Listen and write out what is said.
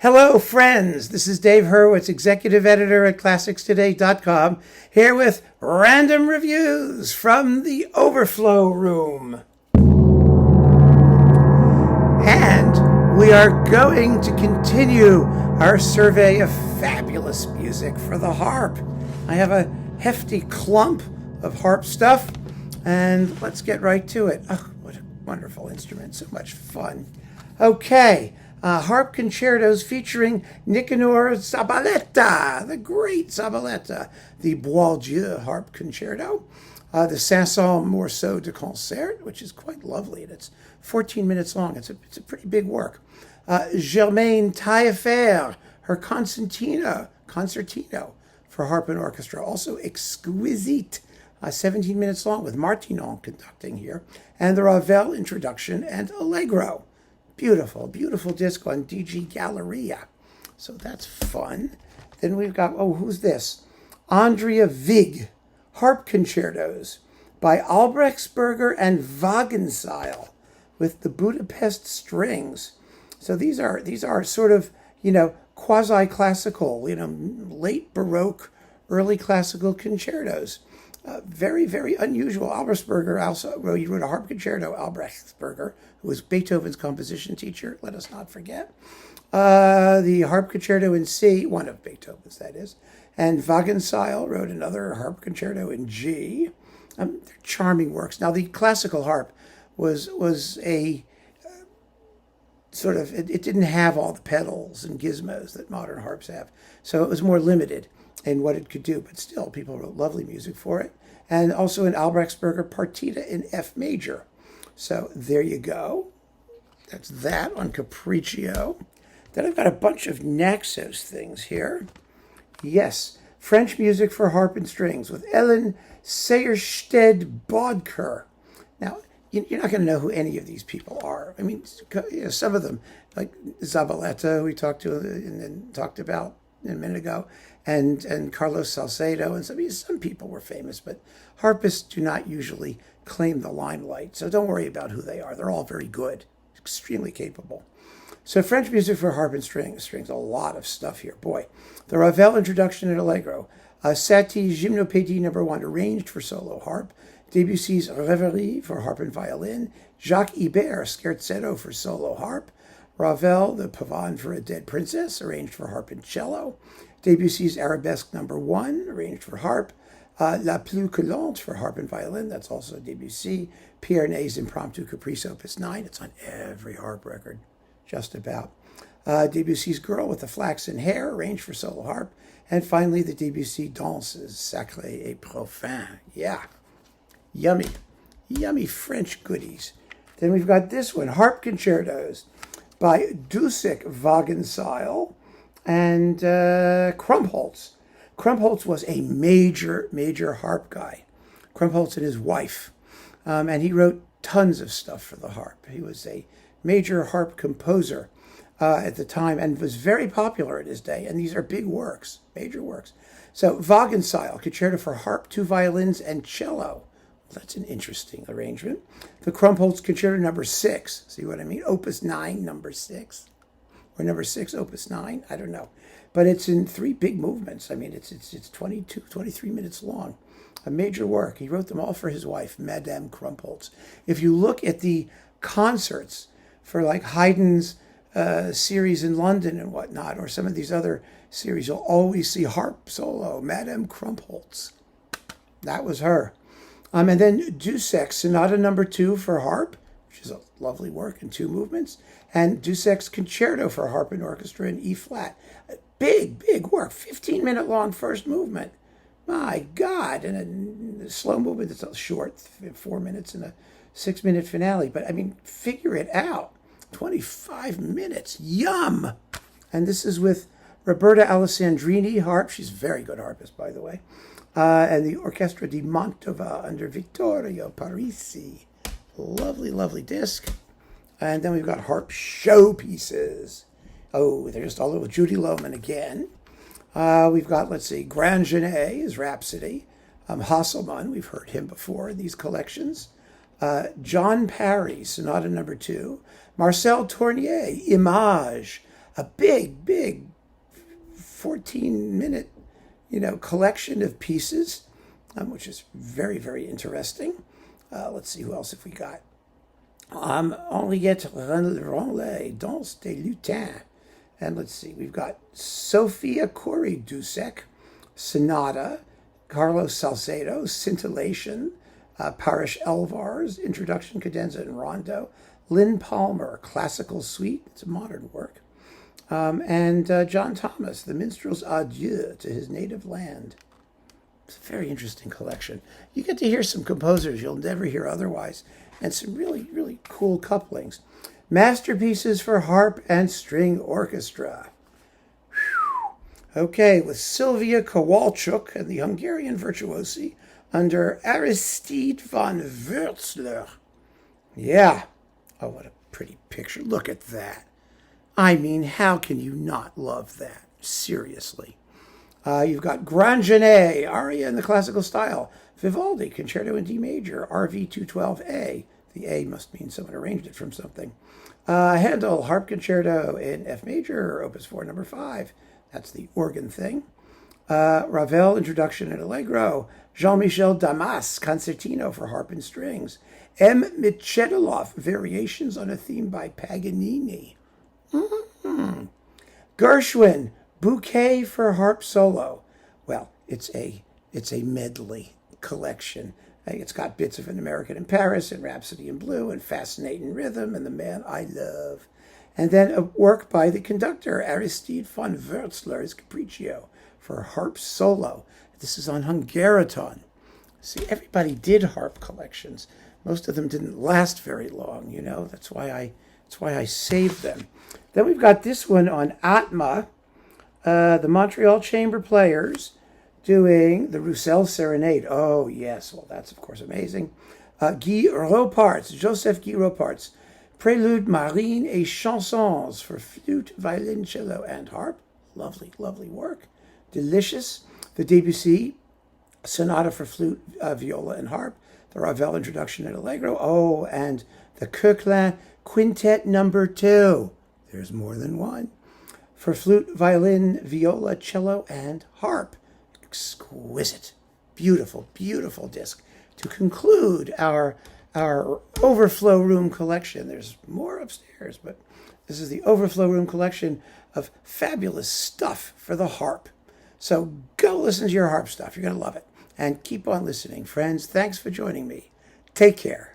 Hello, friends. This is Dave Hurwitz, executive editor at ClassicsToday.com, here with random reviews from the Overflow room. And we are going to continue our survey of fabulous music for the harp. I have a hefty clump of harp stuff, and let's get right to it. Oh, what a wonderful instrument. So much fun. Okay. Harp concertos featuring Nicanor Zabaleta, the great Zabaleta, the Boieldieu harp concerto, the 500 Morceaux de Concert, which is quite lovely, and it's 14 minutes long. It's a pretty big work. Germaine Taillefer, her concertino for harp and orchestra, also exquisite, 17 minutes long with Martinon conducting here, and the Ravel introduction and Allegro. Beautiful, beautiful disc on DG Galleria. So that's fun. Then we've got, who's this? Andrea Vig, harp concertos by Albrechtsberger and Wagenseil with the Budapest strings. So these are sort of, quasi-classical, late Baroque, early classical concertos. Very, very unusual. Albrechtsberger also he wrote a harp concerto. Albrechtsberger, who was Beethoven's composition teacher, let us not forget. The harp concerto in C, one of Beethoven's, that is. And Wagenseil wrote another harp concerto in G. They're charming works. Now, the classical harp was a sort of, it didn't have all the pedals and gizmos that modern harps have. So it was more limited in what it could do, but still, people wrote lovely music for it. And also an Albrechtsberger partita in F major. So there you go. That's that on Capriccio. Then I've got a bunch of Naxos things here. Yes, French music for harp and strings with Ellen Seierstedt-Bodker. Now, you're not going to know who any of these people are. I mean, some of them, like Zabaleta, we talked to and talked about a minute ago, and Carlos Salcedo, and some people were famous, but harpists do not usually claim the limelight, so don't worry about who they are. They're all very good, extremely capable. So French music for harp and strings, a lot of stuff here. Boy, the Ravel introduction and Allegro, Satie Gymnopédie No. 1, arranged for solo harp, Debussy's Rêverie for harp and violin, Jacques Ibert Scherzetto for solo harp, Ravel, the Pavane for a Dead Princess, arranged for harp and cello, Debussy's Arabesque No. 1, arranged for harp, La Plus que Lente for harp and violin, that's also Debussy, Pierre Ney's Impromptu Caprice Opus 9, it's on every harp record, just about. Debussy's Girl with the Flaxen Hair, arranged for solo harp, and finally the Debussy Danses, Sacré et Profane. Yeah, yummy, yummy French goodies. Then we've got this one, Harp Concertos by Dussek Wagenseil and Krumpholz. Krumpholz was a major harp guy. Krumpholz and his wife. And he wrote tons of stuff for the harp. He was a major harp composer at the time and was very popular in his day. And these are big works, major works. So Wagenseil, concerto for harp, 2 violins, and cello. That's an interesting arrangement. The Krumpholz Concerto No. 6. See what I mean? Opus 9, No. 6. Or No. 6, Opus 9. I don't know. But it's in 3 big movements. I mean, it's 22, 23 minutes long. A major work. He wrote them all for his wife, Madame Krumpholz. If you look at the concerts for like Haydn's series in London and whatnot, or some of these other series, you'll always see harp solo, Madame Krumpholz. That was her. And then Dussek's Sonata No. 2 for harp, which is a lovely work in 2 movements, and Dussek's Concerto for harp and orchestra in E flat. Big work, 15-minute long first movement. My God, and a slow movement that's short, 4 minutes, and a 6-minute finale. But I mean, figure it out, 25 minutes, yum! And this is with Roberta Alessandrini, harp. She's a very good harpist, by the way. And the Orchestra di Mantova under Vittorio Parisi. Lovely, lovely disc. And then we've got harp showpieces. Oh, they're just all over. Judy Lohman again. We've got, Grand Genet, Rhapsody. Hasselmann, we've heard him before in these collections. John Parry, Sonata No. 2. Marcel Tournier, Image. a big 14-minute, collection of pieces, which is very interesting. Let's see who else have we got. Henriette Ranley, Danse des Lutins. And let's see, we've got Sophia Corey-Dusek, Sonata, Carlos Salcedo, Scintillation, Parish Elvars, Introduction, Cadenza, and Rondo, Lynn Palmer, Classical Suite, it's a modern work, and John Thomas, The Minstrel's Adieu to His Native Land. It's a very interesting collection. You get to hear some composers you'll never hear otherwise, and some really cool couplings. Masterpieces for harp and string orchestra. Whew. Okay, with Sylvia Kowalczuk and the Hungarian virtuosi under Aristide von Wurzler. Yeah. Oh, what a pretty picture. Look at that. I mean, how can you not love that? Seriously. You've got Grand Genet, aria in the classical style. Vivaldi, Concerto in D major, RV 212A. The A must mean someone arranged it from something. Handel, Harp Concerto in F major, Opus 4, number 5. That's the organ thing. Ravel, Introduction in Allegro. Jean-Michel Damas, Concertino for harp and strings. M. Michedilov, Variations on a Theme by Paganini. Mm-hmm. Gershwin, Bouquet for harp solo. Well, it's a medley collection. It's got bits of An American in Paris and Rhapsody in Blue and Fascinating Rhythm and The Man I Love. And then a work by the conductor, Aristide von Wurzler's Capriccio for harp solo. This is on Hungariton. See, everybody did harp collections. Most of them didn't last very long, That's why I saved them. Then we've got this one on Atma, the Montreal Chamber Players doing the Roussel Serenade. Oh, yes. Well, that's, of course, amazing. Guy Roparts, Joseph Guy Roparts, Prélude Marine et Chansons for flute, violin, cello, and harp. Lovely work. Delicious. The Debussy Sonata for flute, viola, and harp. The Ravel Introduction in Allegro. Oh, and the Koechlin Quintet number 2. There's more than one. For flute, violin, viola, cello, and harp. Exquisite. Beautiful disc. To conclude our Overflow Room collection. There's more upstairs, but this is the Overflow Room collection of fabulous stuff for the harp. So go listen to your harp stuff. You're going to love it. And keep on listening, friends. Thanks for joining me. Take care.